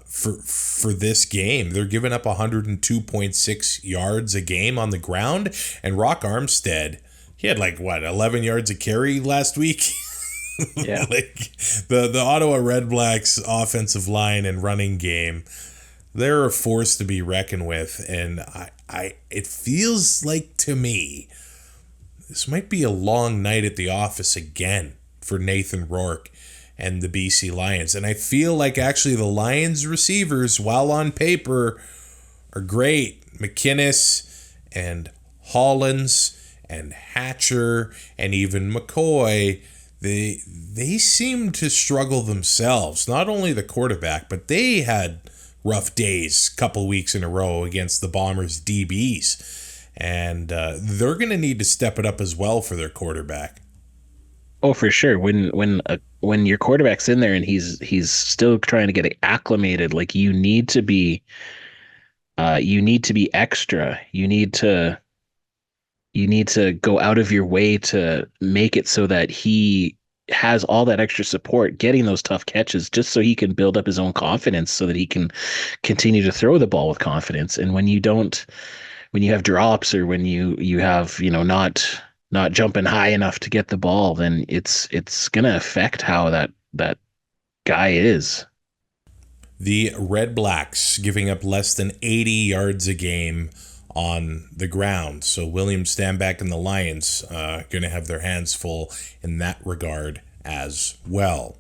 for this game. They're giving up 102.6 yards a game on the ground, and Rock Armstead, he had 11 yards a carry last week. Yeah. The Ottawa RedBlacks offensive line and running game, they're a force to be reckoned with, and it feels like to me this might be a long night at the office again for Nathan Rourke and the BC Lions. And I feel like actually the Lions receivers, while on paper, are great. McInnes and Hollins and Hatcher and even McCoy, they seem to struggle themselves. Not only the quarterback, but they had rough days a couple weeks in a row against the Bombers DBs. And they're going to need to step it up as well for their quarterback. Oh, for sure. When your quarterback's in there and he's still trying to get acclimated, like you need to be extra. You need to go out of your way to make it so that he has all that extra support, getting those tough catches, just so he can build up his own confidence, so that he can continue to throw the ball with confidence. And when you have drops, or when you have, not jumping high enough to get the ball, then it's gonna affect how that guy is. The RedBlacks giving up less than 80 yards a game on the ground. So William Stanback and the Lions going to have their hands full in that regard as well.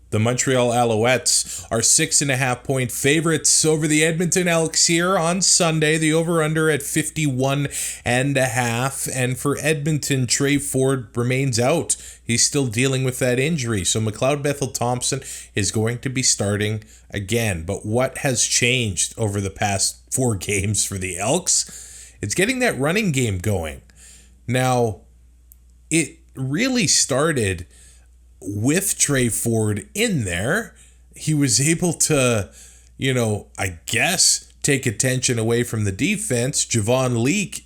The Montreal Alouettes are 6.5-point favorites over the Edmonton Elks here on Sunday. The over-under at 51.5. And for Edmonton, Trey Ford remains out. He's still dealing with that injury. So McLeod Bethel-Thompson is going to be starting again. But what has changed over the past 4 games for the Elks? It's getting that running game going. Now, it really started with Trey Ford in there. He was able to, I guess, take attention away from the defense. Javon Leake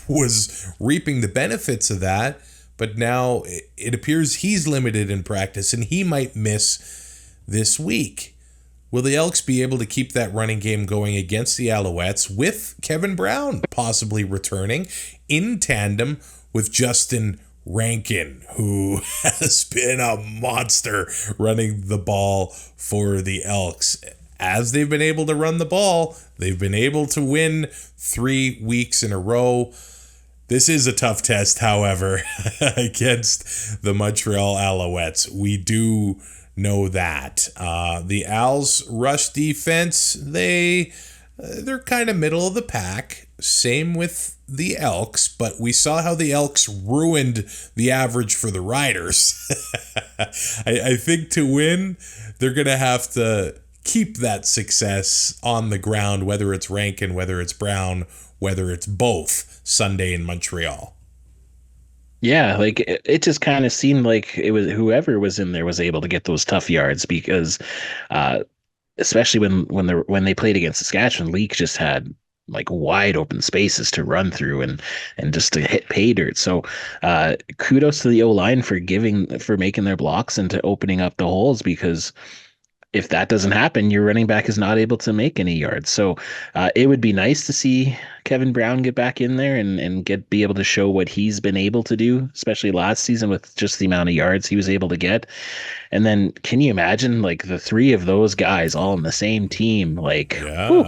was reaping the benefits of that, but now it appears he's limited in practice and he might miss this week. Will the Elks be able to keep that running game going against the Alouettes with Kevin Brown possibly returning in tandem with Justin Rankin, who has been a monster running the ball for the Elks? As they've been able to run the ball, they've been able to win 3 weeks in a row. This is a tough test, however, against the Montreal Alouettes. We do know that. The Owls' rush defense, they're kind of middle of the pack. Same with the Elks, but we saw how the Elks ruined the average for the Riders. I think to win, they're going to have to keep that success on the ground, whether it's Rankin, whether it's Brown, whether it's both, Sunday in Montreal. Yeah, like it just kind of seemed like it was whoever was in there was able to get those tough yards, because especially when they played against Saskatchewan, Leak just had like wide open spaces to run through and just to hit pay dirt. So kudos to the O-line for making their blocks and to opening up the holes, because if that doesn't happen, your running back is not able to make any yards. So it would be nice to see Kevin Brown get back in there and be able to show what he's been able to do, especially last season with just the amount of yards he was able to get. And then can you imagine like the 3 of those guys all on the same team? Like, yeah. Whew,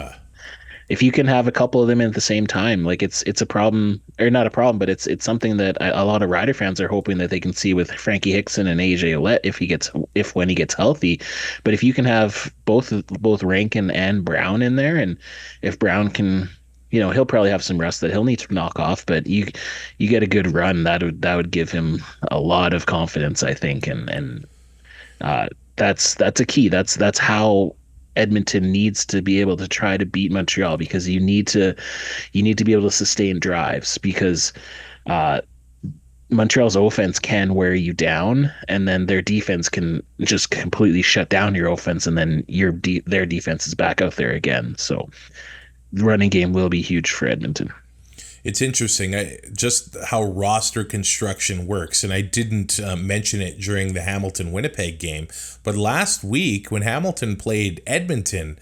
if you can have a couple of them at the same time, like it's a problem, or not a problem, but it's something that a lot of Rider fans are hoping that they can see with Frankie Hickson and AJ Ouellette when he gets healthy. But if you can have both Rankin and Brown in there, and if Brown can, he'll probably have some rust that he'll need to knock off, but you get a good run, that would give him a lot of confidence, I think, and that's a key. That's how Edmonton needs to be able to try to beat Montreal, because you need to be able to sustain drives, because Montreal's offense can wear you down, and then their defense can just completely shut down your offense, and then their defense is back out there again. So the running game will be huge for Edmonton. It's interesting just how roster construction works, and I didn't mention it during the Hamilton-Winnipeg game, but last week when Hamilton played Edmonton,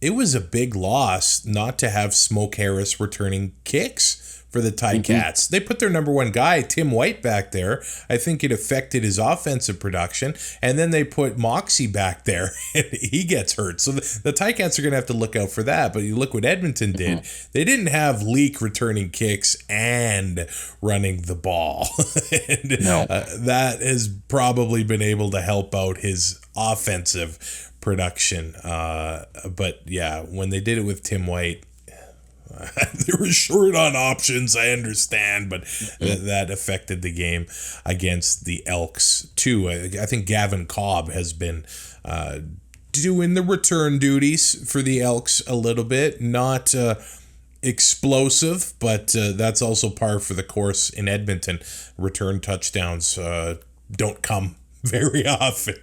it was a big loss not to have Smoke Harris returning kicks for the Ticats. They put their number 1 guy, Tim White, back there. I think it affected his offensive production. And then they put Moxie back there, and he gets hurt. So the Ticats are going to have to look out for that. But you look what Edmonton did. They didn't have Leak returning kicks and running the ball. And no. That has probably been able to help out his offensive production. But yeah, when they did it with Tim White, they were short on options, I understand, but that affected the game against the Elks too. I think Gavin Cobb has been doing the return duties for the Elks a little bit. Not explosive, but that's also par for the course in Edmonton. Return touchdowns don't come very often.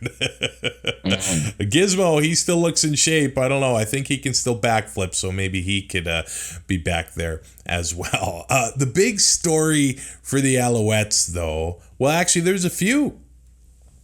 Mm-hmm. Gizmo, he still looks in shape. I don't know. I think he can still backflip, so maybe he could be back there as well. The big story for the Alouettes, though, well, actually, there's a few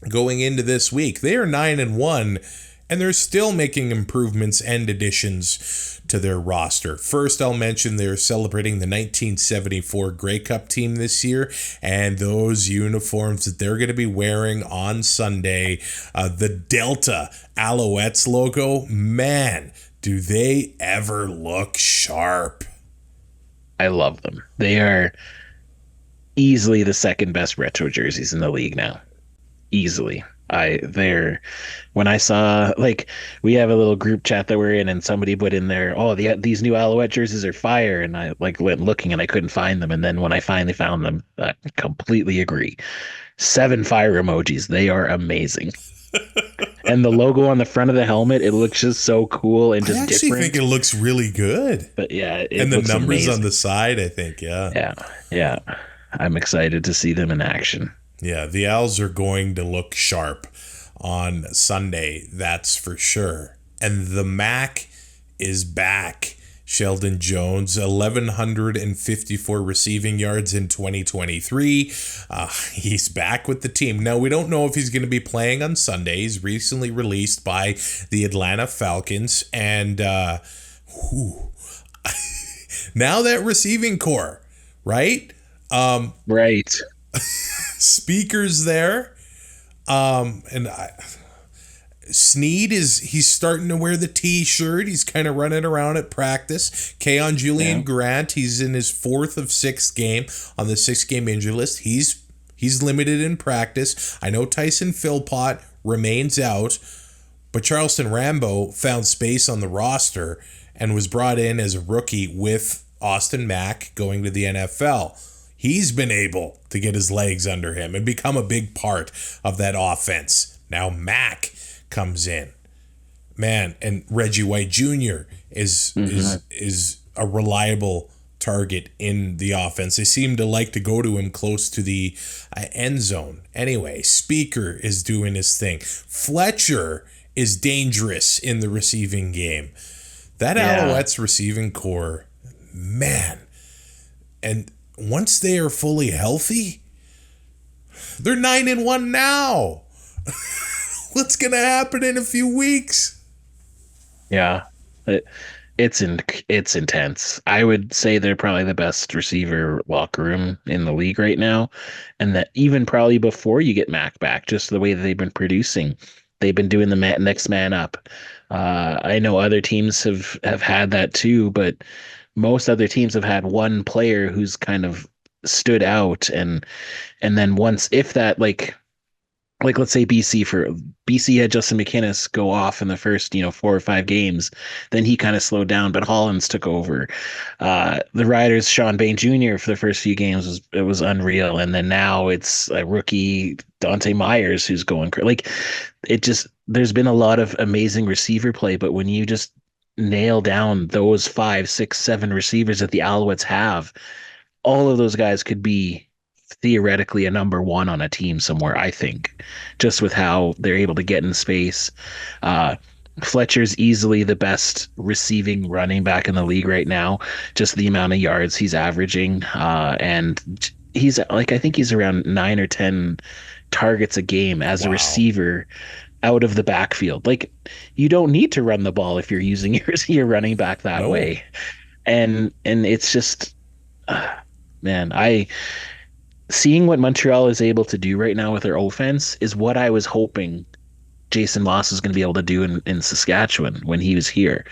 going into this week. They are 9-1, and they're still making improvements and additions to their roster. First, I'll mention they're celebrating the 1974 Grey Cup team this year, and those uniforms that they're going to be wearing on Sunday, the Delta Alouettes logo, man, do they ever look sharp. I love them. They are easily the second best retro jerseys in the league now. Easily. When I saw, like, we have a little group chat that we're in, and somebody put in there, these new Alouette jerseys are fire, and I went looking and I couldn't find them, and then when I finally found them, I completely agree. 7 fire emojis. They are amazing. And the logo on the front of the helmet, it looks just so cool and just I actually different. think it looks really good. But yeah, and the looks numbers amazing on the side, I think, yeah. Yeah. I'm excited to see them in action. Yeah, the Owls are going to look sharp on Sunday, that's for sure. And the Mack is back. Sheldon Jones, 1,154 receiving yards in 2023. He's back with the team. Now, we don't know if he's going to be playing on Sunday. He's recently released by the Atlanta Falcons. And now that receiving core, right? Right. Speakers there. Sneed he's starting to wear the T-shirt. He's kind of running around at practice. Keon Julian Grant, he's in his 4th of 6th game on the 6-game injury list. He's limited in practice. I know Tyson Philpott remains out, but Charleston Rambo found space on the roster and was brought in as a rookie with Austin Mack going to the NFL. He's been able to get his legs under him and become a big part of that offense. Now Mack comes in, man, and Reggie White Jr. is a reliable target in the offense. They seem to like to go to him close to the end zone. Anyway, Speaker is doing his thing. Fletcher is dangerous in the receiving game. That Alouettes receiving core, man, and once they are fully healthy, they're 9-1 now. What's going to happen in a few weeks? Yeah, it's intense. I would say they're probably the best receiver locker room in the league right now. And that even probably before you get Mack back, just the way that they've been producing, they've been doing the next man up. I know other teams have had that too, but most other teams have had one player who's kind of stood out. And then once, if that, like let's say BC had Justin McInnes go off in the first 4 or 5 games, then he kind of slowed down, but Hollins took over. The Riders, Sean Bain Jr. for the first few games was unreal, and then now it's a rookie Dante Myers who's going there's been a lot of amazing receiver play, but when you just nail down those 5, 6, 7 receivers that the Alouettes have, all of those guys could be theoretically a number 1 on a team somewhere, I think, just with how they're able to get in space. Fletcher's easily the best receiving running back in the league right now, just the amount of yards he's averaging. And he's I think he's around 9 or 10 targets a game as a receiver out of the backfield. You don't need to run the ball if you're using your running back that way. And it's just, man, seeing what Montreal is able to do right now with their offense is what I was hoping Jason Moss was going to be able to do in Saskatchewan when he was here.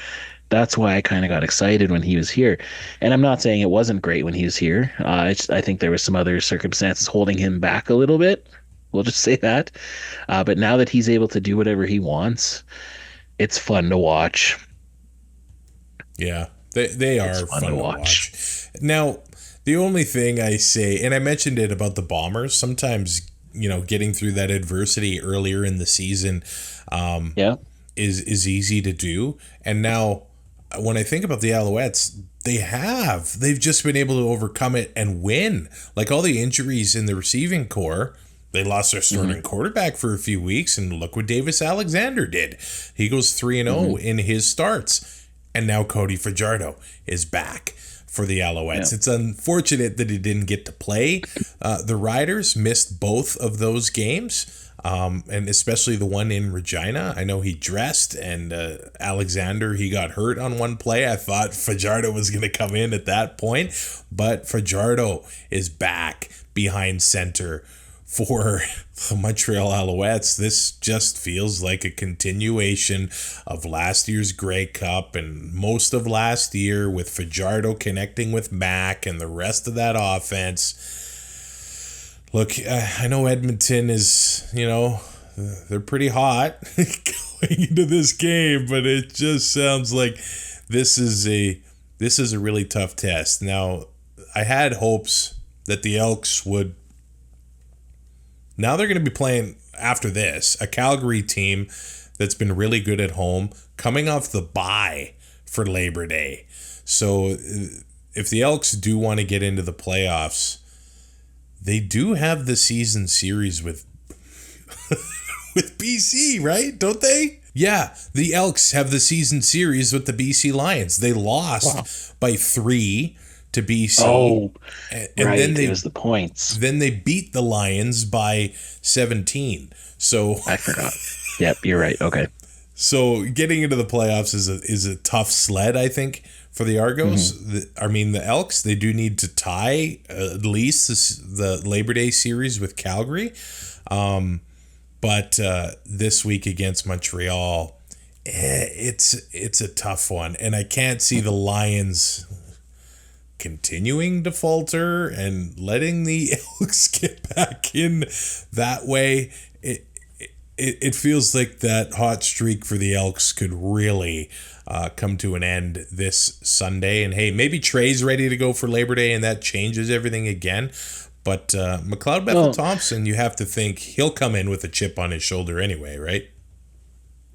That's why I kind of got excited when he was here. And I'm not saying it wasn't great when he was here. I think there was some other circumstances holding him back a little bit. We'll just say that. But now that he's able to do whatever he wants, it's fun to watch. Yeah, they are fun to watch. Now, the only thing I say, and I mentioned it about the Bombers, sometimes, getting through that adversity earlier in the season is easy to do. And now, when I think about the Alouettes, they've just been able to overcome it and win. Like all the injuries in the receiving core, They lost their starting quarterback for a few weeks, and look what Davis Alexander did. He goes 3-0 in his starts, and now Cody Fajardo is back for the Alouettes. Yeah. It's unfortunate that he didn't get to play. The Riders missed both of those games, and especially the one in Regina. I know he dressed, and Alexander, he got hurt on one play. I thought Fajardo was going to come in at that point, but Fajardo is back behind center for the Montreal Alouettes. This just feels like a continuation of last year's Grey Cup and most of last year, with Fajardo connecting with Mack and the rest of that offense. Look, I know Edmonton is, they're pretty hot going into this game, but it just sounds like this is a really tough test. Now, I had hopes that the Elks would. Now they're going to be playing, after this, a Calgary team that's been really good at home, coming off the bye for Labor Day. So if the Elks do want to get into the playoffs, they do have the season series with with BC, right? Don't they? Yeah, the Elks have the season series with the BC Lions. They lost by 3 to BC. Oh, and right. Then it was the points. Then they beat the Lions by 17. So I forgot. Yep, you're right. Okay. So getting into the playoffs is a tough sled, I think, for the Argos. The Elks, they do need to tie at least the Labor Day series with Calgary. But this week against Montreal, it's a tough one, and I can't see the Lions continuing to falter and letting the Elks get back in that way. It feels like that hot streak for the Elks could really come to an end this Sunday. And hey, maybe Trey's ready to go for Labor Day, and that changes everything again. But McLeod Bethel-Thompson, you have to think he'll come in with a chip on his shoulder anyway, right?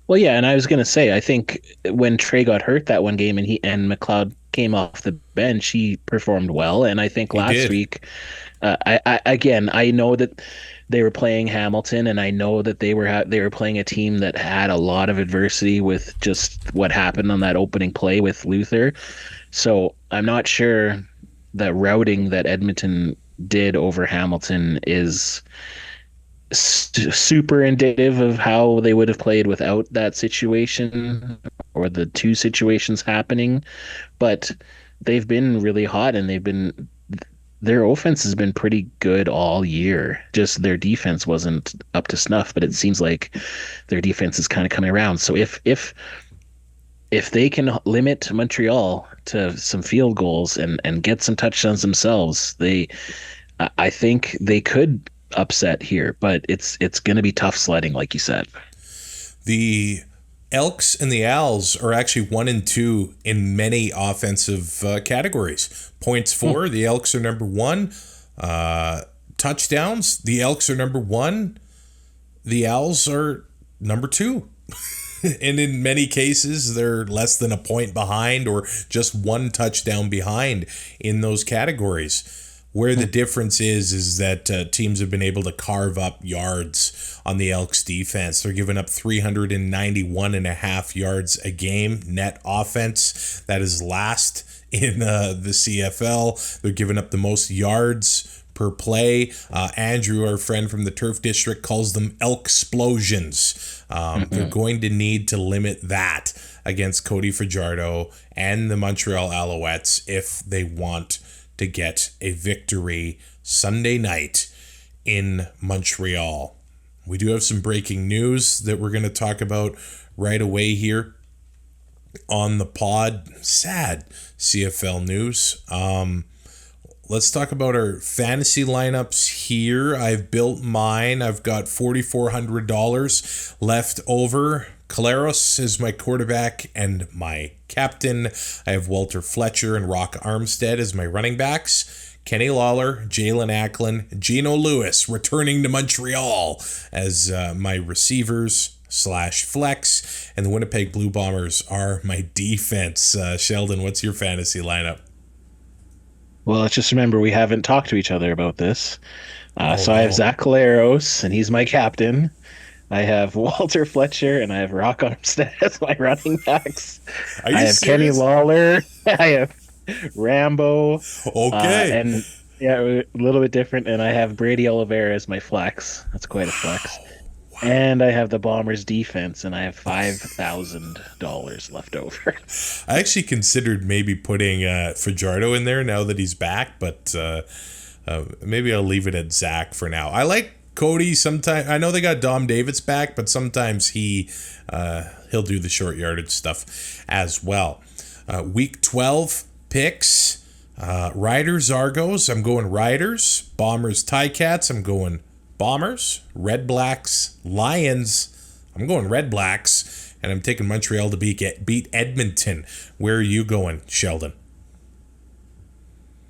Well, yeah, and I was going to say, I think when Trey got hurt that one game and McLeod came off the bench, he performed well. And I think last week, I know that they were playing Hamilton, and I know that they were playing a team that had a lot of adversity with just what happened on that opening play with Luther. So I'm not sure that routing that Edmonton did over Hamilton is super indicative of how they would have played without that situation or the two situations happening. But they've been really hot, and their offense has been pretty good all year. Just their defense wasn't up to snuff, but it seems like their defense is kind of coming around. So if they can limit Montreal to some field goals and get some touchdowns themselves, I think they could upset here, but it's going to be tough sledding, like you said. The Elks and the Owls are actually 1 and 2 in many offensive categories. Points for, the Elks are number 1. Touchdowns, the Elks are number 1. The Owls are number 2. And in many cases, they're less than a point behind or just 1 touchdown behind in those categories. Where the difference is that teams have been able to carve up yards on the Elks defense. They're giving up 391.5 yards a game net offense. That is last in the CFL. They're giving up the most yards per play. Andrew, our friend from the Turf District, calls them Elk explosions. They're going to need to limit that against Cody Fajardo and the Montreal Alouettes if they want to get a victory Sunday night in Montreal. We do have some breaking news that we're going to talk about right away here on the pod. Sad CFL news. Let's talk about our fantasy lineups here. I've built mine. I've got $4,400 left over. Caleros is my quarterback and my captain. I have Walter Fletcher and Rock Armstead as my running backs. Kenny Lawler, Jalen Acklin, Geno Lewis returning to Montreal as my receivers / flex. And the Winnipeg Blue Bombers are my defense. Sheldon, what's your fantasy lineup? Well, let's just remember we haven't talked to each other about this. So I have no. Zach Collaros, and he's my captain. I have Walter Fletcher, and I have Rock Armstead as my running backs. Are I you have Kenny serious? Lawler. I have Rambo, Okay. and yeah, a little bit different. And I have Brady Oliveira as my flex. That's quite a flex. And I have the Bombers defense, and I have $5,000 left over. I actually considered maybe putting Fajardo in there now that he's back, but maybe I'll leave it at Zach for now. I like Cody. Sometimes I know they got Dom Davis back, but sometimes he'll do the short yardage stuff as well. Week 12 picks. Riders, Argos. I'm going Riders. Bombers, Ticats. I'm going Bombers. RedBlacks, Lions. I'm going RedBlacks. And I'm taking Montreal to beat Edmonton. Where are you going, Sheldon?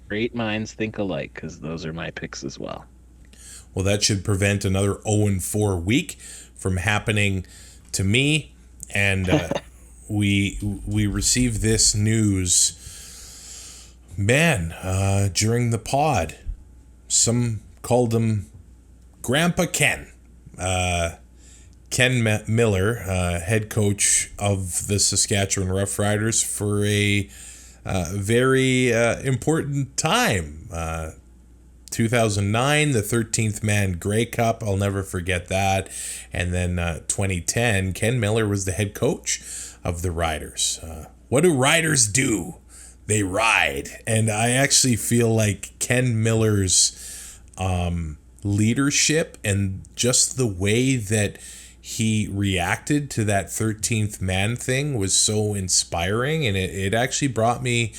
Great minds think alike, because those are my picks as well. Well, that should prevent another 0-4 week from happening to me. And we received this news, during the pod. Some called him Grandpa Ken. Ken Miller, head coach of the Saskatchewan Roughriders for a very important time. 2009, the 13th Man Grey Cup. I'll never forget that. And then 2010, Ken Miller was the head coach of the Riders. What do Riders do? They ride. And I actually feel like Ken Miller's leadership and just the way that he reacted to that 13th man thing was so inspiring, and it actually brought me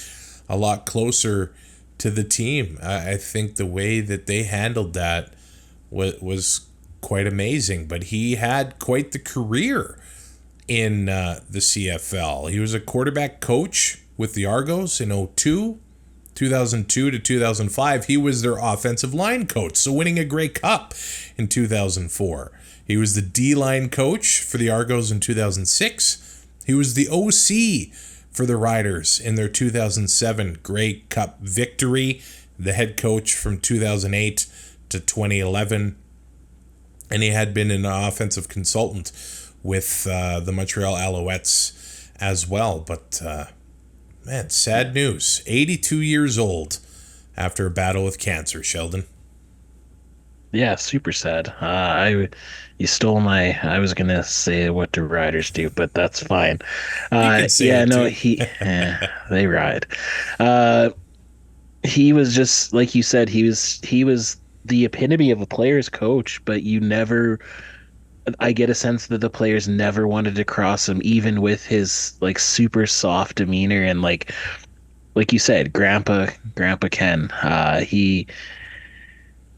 a lot closer to the team. I think the way that they handled that was quite amazing, but he had quite the career in the CFL. He was a quarterback coach with the Argos in 2002 to 2005. He was their offensive line coach, so winning a Grey Cup in 2004. He was the D-line coach for the Argos in 2006. He was the OC for the Riders in their 2007 Grey Cup victory, the head coach from 2008 to 2011. And he had been an offensive consultant with the Montreal Alouettes as well. But, sad news. 82 years old after a battle with cancer, Sheldon. Yeah, super sad. You stole my. I was gonna say what do riders do, but that's fine. can say it too. They ride. He was just like you said. He was the epitome of a player's coach, but you never. I get a sense that the players never wanted to cross him, even with his like super soft demeanor and like you said, Grandpa Ken.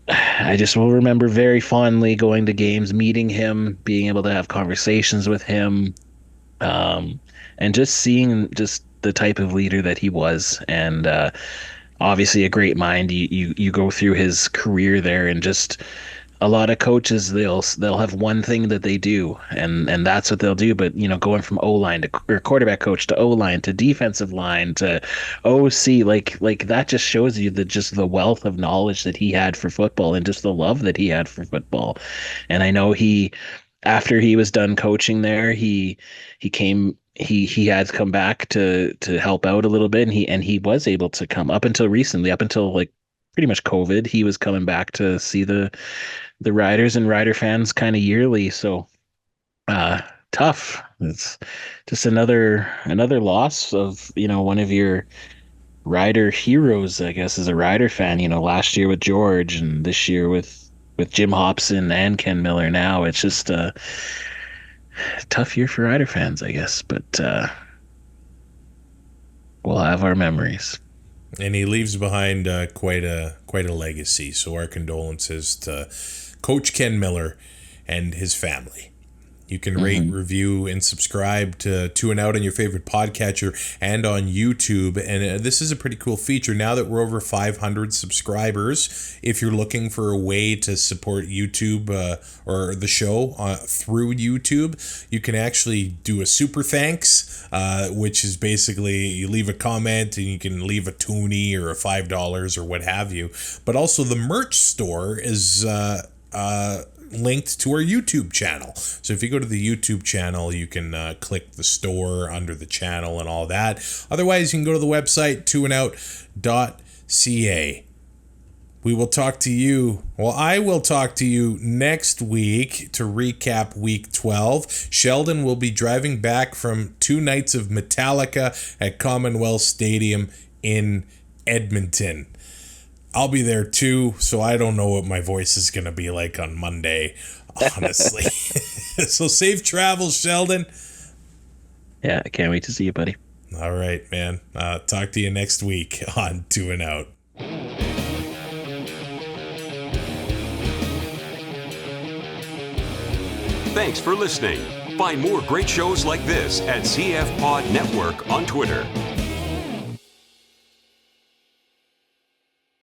I just will remember very fondly going to games, meeting him, being able to have conversations with him, and just seeing just the type of leader that he was. And obviously a great mind. You go through his career there, and just a lot of coaches, they'll have one thing that they do, and that's what they'll do. But going from O-line to or quarterback coach to O-line to defensive line to OC, like that just shows you the wealth of knowledge that he had for football and just the love that he had for football. And I know after he was done coaching there, he had come back to help out a little bit, and he was able to come up until recently, up until like pretty much COVID, he was coming back to see the Riders and Rider fans kind of yearly. So tough. It's just another loss of one of your Rider heroes, I guess, as a Rider fan. Last year with George, and this year with Jim Hobson and Ken Miller. Now it's just a tough year for Rider fans, I guess, but we'll have our memories. And he leaves behind quite a legacy. So our condolences to Coach Ken Miller and his family. You can rate, review, and subscribe to and Out on your favorite podcatcher and on YouTube. And this is a pretty cool feature. Now that we're over 500 subscribers, if you're looking for a way to support YouTube or the show through YouTube, you can actually do a super thanks, which is basically you leave a comment and you can leave a toonie or a $5 or what have you. But also the merch store is linked to our YouTube channel. So if you go to the YouTube channel, you can click the store under the channel and all that. Otherwise, you can go to the website toandOut.ca. We will talk to you. Well, I will talk to you next week to recap week 12. Sheldon will be driving back from 2 nights of Metallica at Commonwealth Stadium in Edmonton. I'll be there too, so I don't know what my voice is going to be like on Monday, honestly. So safe travels, Sheldon. Yeah, I can't wait to see you, buddy. All right, man. Talk to you next week on 2 and Out. Thanks for listening. Find more great shows like this at CF Pod Network on Twitter.